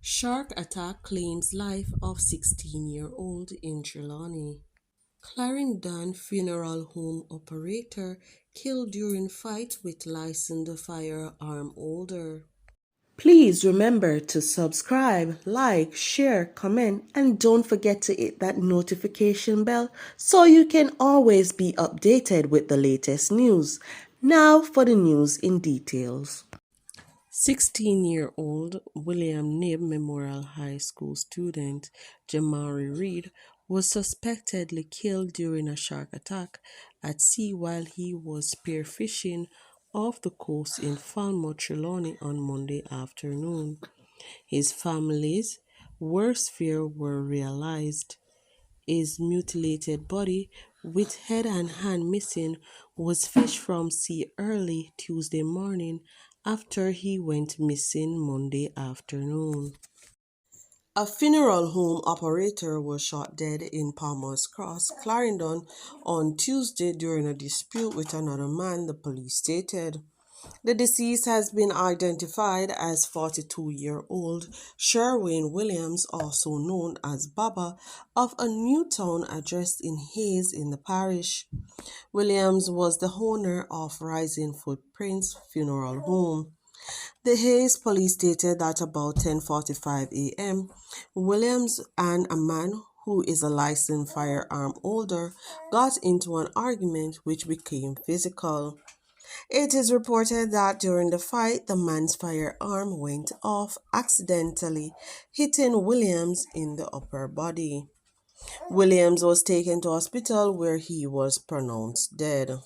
Shark attack claims life of 16-year-old in Trelawney. Clarendon funeral home operator killed during fight with licensed firearm holder. Please remember to subscribe, like, share, comment, and don't forget to hit that notification bell so you can always be updated with the latest news. Now for the news in details. 16-year-old William Knibb Memorial High School student Jamari Reed was suspectedly killed during a shark attack at sea while he was spearfishing off the coast in Falmouth, Trelawney on Monday afternoon. His family's worst fear were realized. His mutilated body, with head and hand missing, was fished from sea early Tuesday morning after he went missing Monday afternoon. A funeral home operator was shot dead in Palmer's Cross, Clarendon, on Tuesday during a dispute with another man, the police stated. The deceased has been identified as 42-year-old Sherwin Williams, also known as Baba, of a Newtown address in Hayes in the parish. Williams was the owner of Rising Footprints Funeral Home. The Hayes police stated that about 10:45 a.m., Williams and a man who is a licensed firearm holder got into an argument which became physical. It is reported that during the fight, the man's firearm went off accidentally, hitting Williams in the upper body. Williams was taken to hospital where he was pronounced dead.